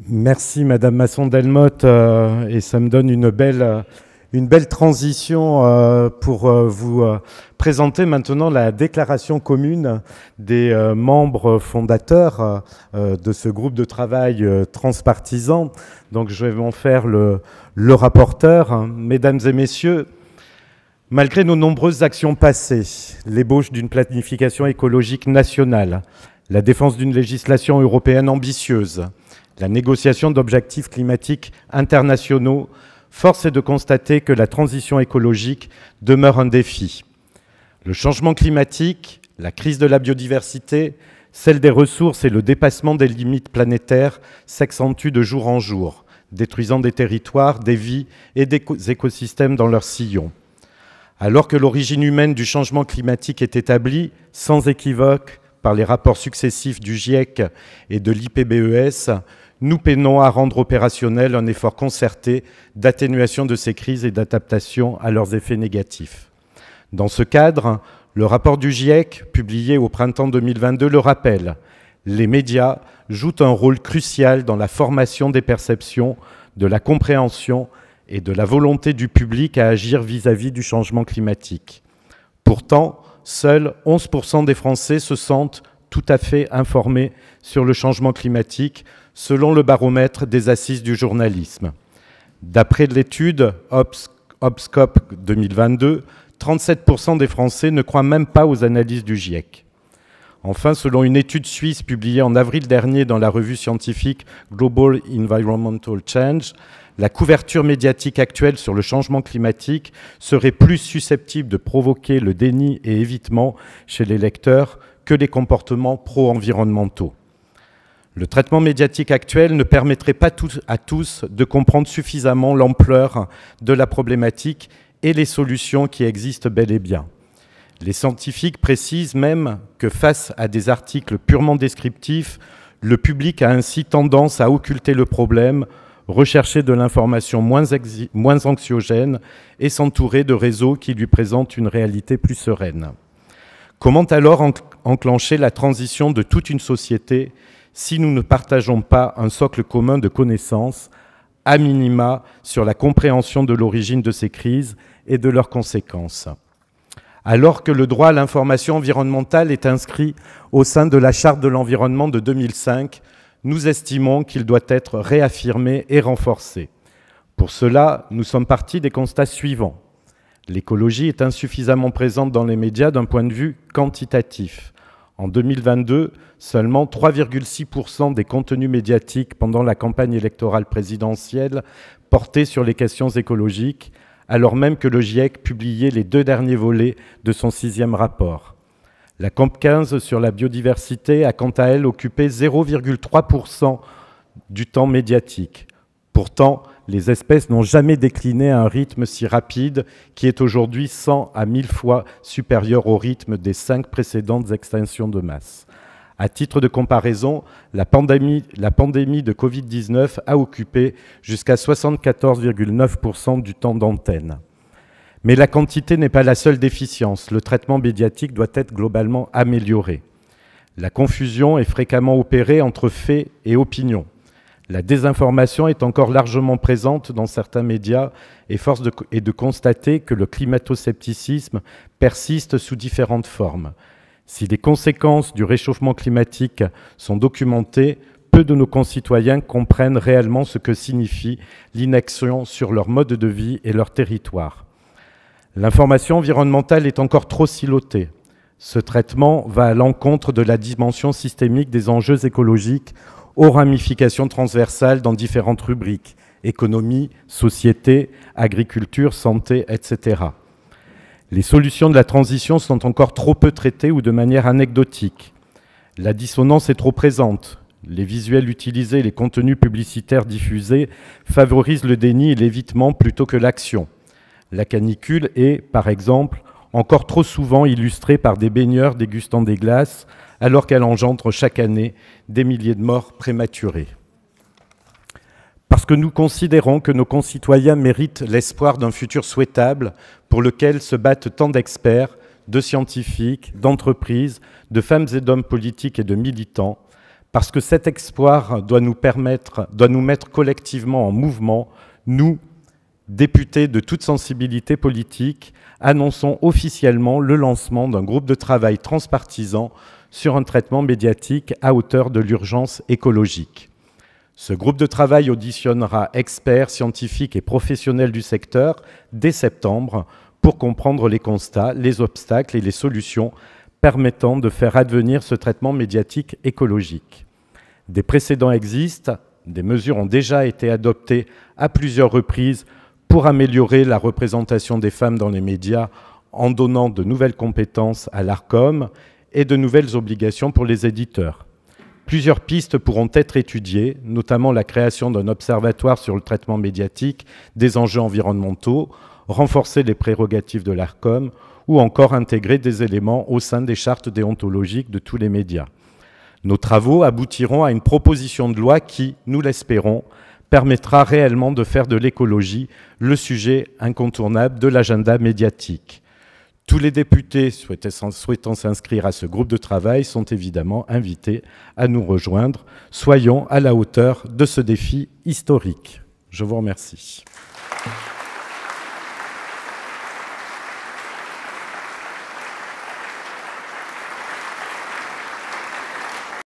Merci Madame Masson-Delmotte et ça me donne une belle transition pour vous présenter maintenant la déclaration commune des membres fondateurs de ce groupe de travail transpartisan. Donc je vais m'en faire le rapporteur. Mesdames et messieurs, malgré nos nombreuses actions passées, l'ébauche d'une planification écologique nationale, la défense d'une législation européenne ambitieuse, la négociation d'objectifs climatiques internationaux, force est de constater que la transition écologique demeure un défi. Le changement climatique, la crise de la biodiversité, celle des ressources et le dépassement des limites planétaires s'accentuent de jour en jour, détruisant des territoires, des vies et des écosystèmes dans leur sillon. Alors que l'origine humaine du changement climatique est établie, sans équivoque, par les rapports successifs du GIEC et de l'IPBES, nous peinons à rendre opérationnel un effort concerté d'atténuation de ces crises et d'adaptation à leurs effets négatifs. Dans ce cadre, le rapport du GIEC, publié au printemps 2022, le rappelle. Les médias jouent un rôle crucial dans la formation des perceptions, de la compréhension et de la volonté du public à agir vis-à-vis du changement climatique. Pourtant, seuls 11% des Français se sentent tout à fait informés sur le changement climatique, selon le baromètre des assises du journalisme. D'après l'étude Obscop 2022, 37% des Français ne croient même pas aux analyses du GIEC. Enfin, selon une étude suisse publiée en avril dernier dans la revue scientifique Global Environmental Change, la couverture médiatique actuelle sur le changement climatique serait plus susceptible de provoquer le déni et évitement chez les lecteurs que les comportements pro-environnementaux. Le traitement médiatique actuel ne permettrait pas à tous de comprendre suffisamment l'ampleur de la problématique et les solutions qui existent bel et bien. Les scientifiques précisent même que face à des articles purement descriptifs, le public a ainsi tendance à occulter le problème, rechercher de l'information moins anxiogène et s'entourer de réseaux qui lui présentent une réalité plus sereine. Comment alors enclencher la transition de toute une société si nous ne partageons pas un socle commun de connaissances, à minima sur la compréhension de l'origine de ces crises et de leurs conséquences? Alors que le droit à l'information environnementale est inscrit au sein de la Charte de l'environnement de 2005, nous estimons qu'il doit être réaffirmé et renforcé. Pour cela, nous sommes partis des constats suivants. L'écologie est insuffisamment présente dans les médias d'un point de vue quantitatif. En 2022, seulement 3,6% des contenus médiatiques pendant la campagne électorale présidentielle portaient sur les questions écologiques, alors même que le GIEC publiait les 2 derniers volets de son 6e rapport. La COP15 sur la biodiversité a quant à elle occupé 0,3% du temps médiatique. Pourtant, les espèces n'ont jamais décliné à un rythme si rapide qui est aujourd'hui 100 à 1000 fois supérieur au rythme des 5 précédentes extinctions de masse. À titre de comparaison, la pandémie de Covid-19 a occupé jusqu'à 74,9% du temps d'antenne. Mais la quantité n'est pas la seule déficience. Le traitement médiatique doit être globalement amélioré. La confusion est fréquemment opérée entre faits et opinions. La désinformation est encore largement présente dans certains médias et force est de constater que le climato-scepticisme persiste sous différentes formes. Si les conséquences du réchauffement climatique sont documentées, peu de nos concitoyens comprennent réellement ce que signifie l'inaction sur leur mode de vie et leur territoire. L'information environnementale est encore trop silotée. Ce traitement va à l'encontre de la dimension systémique des enjeux écologiques aux ramifications transversales dans différentes rubriques, économie, société, agriculture, santé, etc. Les solutions de la transition sont encore trop peu traitées ou de manière anecdotique. La dissonance est trop présente. Les visuels utilisés, les contenus publicitaires diffusés favorisent le déni et l'évitement plutôt que l'action. La canicule est, par exemple, encore trop souvent illustrée par des baigneurs dégustant des glaces, alors qu'elle engendre chaque année des milliers de morts prématurées. Parce que nous considérons que nos concitoyens méritent l'espoir d'un futur souhaitable pour lequel se battent tant d'experts, de scientifiques, d'entreprises, de femmes et d'hommes politiques et de militants, Parce que cet espoir doit nous mettre collectivement en mouvement, nous, députés de toute sensibilité politique, annonçons officiellement le lancement d'un groupe de travail transpartisan sur un traitement médiatique à hauteur de l'urgence écologique. Ce groupe de travail auditionnera experts, scientifiques et professionnels du secteur dès septembre pour comprendre les constats, les obstacles et les solutions permettant de faire advenir ce traitement médiatique écologique. Des précédents existent, des mesures ont déjà été adoptées à plusieurs reprises pour améliorer la représentation des femmes dans les médias en donnant de nouvelles compétences à l'Arcom et de nouvelles obligations pour les éditeurs. Plusieurs pistes pourront être étudiées, notamment la création d'un observatoire sur le traitement médiatique des enjeux environnementaux, renforcer les prérogatives de l'Arcom ou encore intégrer des éléments au sein des chartes déontologiques de tous les médias. Nos travaux aboutiront à une proposition de loi qui, nous l'espérons, permettra réellement de faire de l'écologie le sujet incontournable de l'agenda médiatique. Tous les députés souhaitant s'inscrire à ce groupe de travail sont évidemment invités à nous rejoindre. Soyons à la hauteur de ce défi historique. Je vous remercie.